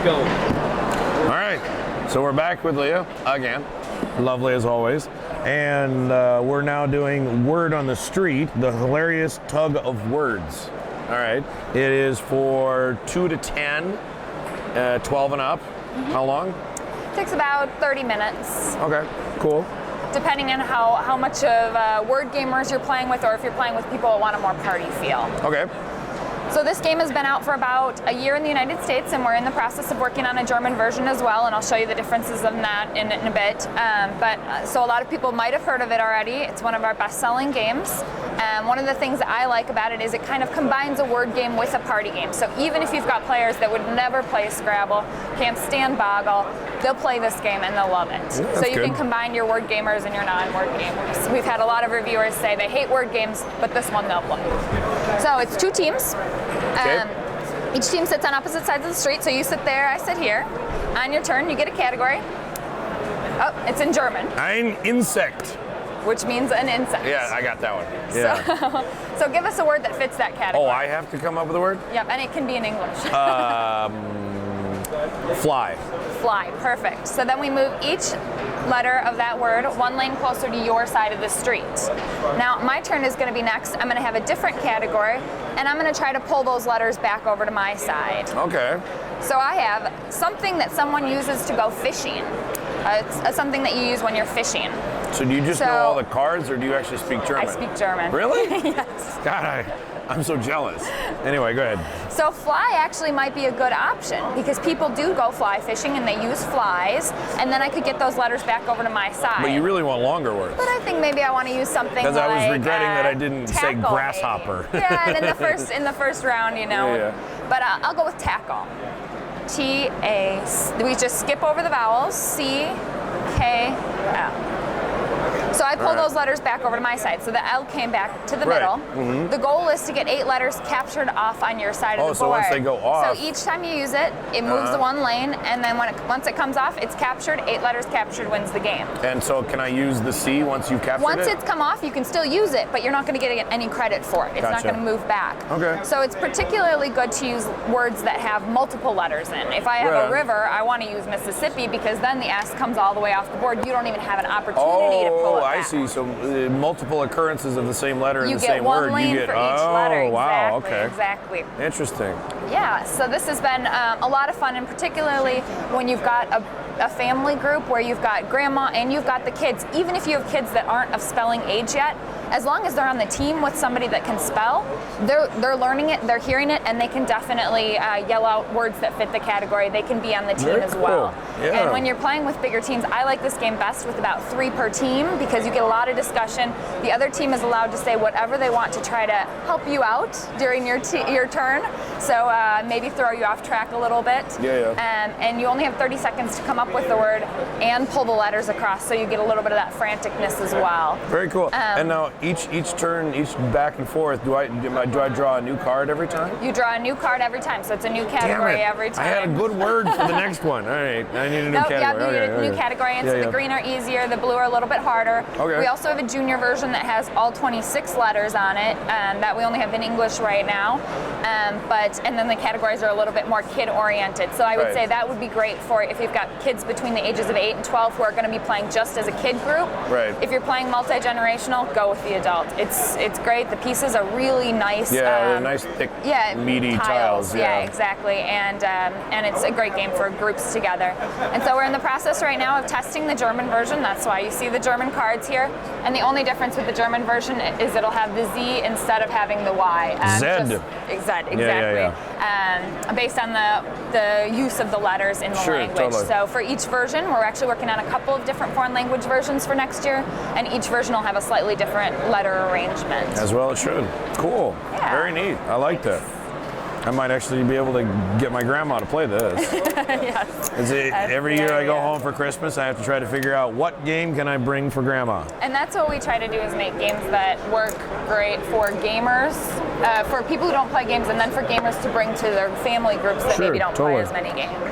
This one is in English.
go. All right, so we're back with Leah again. Lovely as always. And we're now doing Word on the Street, the hilarious tug of words. All right, it is for 2 to 10, 12 and up. How long? Takes about 30 minutes. Okay, cool. Depending on how much of word gamers you're playing with, or if you're playing with people that want a more party feel. Okay. So this game has been out for about a year in the United States, and we're in the process of working on a German version as well, and I'll show you the differences of that in a bit. So a lot of people might have heard of it already. It's one of our best-selling games. One of the things that I like about it is it kind of combines a word game with a party game. So even if you've got players that would never play Scrabble, can't stand Boggle, they'll play this game and they'll love it. Yeah, so you good. can combine your word gamers and your non-word gamers. We've had a lot of reviewers say they hate word games, but this one they'll play. So it's 2 teams. Okay. Each team sits on opposite sides of the street, so you sit there, I sit here. On your turn, you get a category. Oh, it's in German. Ein Insekt. Which means an insect. Yeah, I got that one. Yeah. So give us a word that fits that category. Oh, I have to come up with a word? Yep, and it can be in English. Fly. Fly, perfect. So then we move each letter of that word 1 lane closer to your side of the street. Now, my turn is going to be next. I'm going to have a different category, and I'm going to try to pull those letters back over to my side. Okay. So I have something that someone uses to go fishing. It's something that you use when you're fishing. So do you just know all the cards, or do you actually speak German? I speak German. Really? Yes. God, I'm so jealous. Anyway, go ahead. So fly actually might be a good option because people do go fly fishing and they use flies, and then I could get those letters back over to my side. But you really want longer words. But I think maybe I want to use something like because I was regretting that I didn't say tackle, grasshopper. maybe. Yeah, and in the first round, you know. Yeah. But I'll go with tackle. T-A. We just skip over the vowels. C-K-L. So I pull those letters back over to my side. So the L came back to the middle. Mm-hmm. The goal is to get 8 letters captured off on your side of the board. So once they go off. So each time you use it, it moves the 1 lane, and then once it comes off, it's captured. 8 letters captured wins the game. And so can I use the C once you've captured Once it? it's come off, you can still use it, but you're not going to get any credit for it. It's not going to move back. Okay. So it's particularly good to use words that have multiple letters in. If I have a river, I want to use Mississippi because then the S comes all the way off the board. You don't even have an opportunity to pull it back. I see. So multiple occurrences of the same letter in the same word. You get 1 lane for each letter. Oh, wow. Exactly, Okay. exactly. Interesting. Yeah, so this has been a lot of fun, and particularly when you've got a family group where you've got grandma and you've got the kids. Even if you have kids that aren't of spelling age yet, as long as they're on the team with somebody that can spell, they're learning it, they're hearing it, and they can definitely yell out words that fit the category. They can be on the team as well. Yeah. And when you're playing with bigger teams, I like this game best with about 3 per team because you get a lot of discussion. The other team is allowed to say whatever they want to try to help you out during your turn. So maybe throw you off track a little bit. And you only have 30 seconds to come up with the word and pull the letters across, so you get a little bit of that franticness as well. Very cool. And now each turn, each back and forth, do I draw a new card every time? You draw a new card every time, so it's a new category every time. I had a good word for the next one. All right, I need a new category. Yeah, you need a new category, and so the green are easier, the blue are a little bit harder. Okay. We also have a junior version that has all 26 letters on it, that we only have in English right now. And then the categories are a little bit more kid-oriented. So I would say that would be great for if you've got kids between the ages of 8 and 12 who are going to be playing just as a kid group. Right. If you're playing multi-generational, go with the adult. It's great. The pieces are really nice. Yeah, nice thick, meaty tiles. Yeah, exactly. And it's a great game for groups together. And so we're in the process right now of testing the German version. That's why you see the German cards here. And the only difference with the German version is it'll have the Z instead of having the Y. Z, exactly. Based on the use of the letters in the language. Totally. So for each version, we're actually working on a couple of different foreign language versions for next year, and each version will have a slightly different letter arrangement. As well it should. Cool. Yeah. Very neat. I like that. I might actually be able to get my grandma to play this. Yes. Every year I go home for Christmas, I have to try to figure out what game can I bring for grandma. And that's what we try to do, is make games that work great for gamers, for people who don't play games, and then for gamers to bring to their family groups that maybe don't play as many games.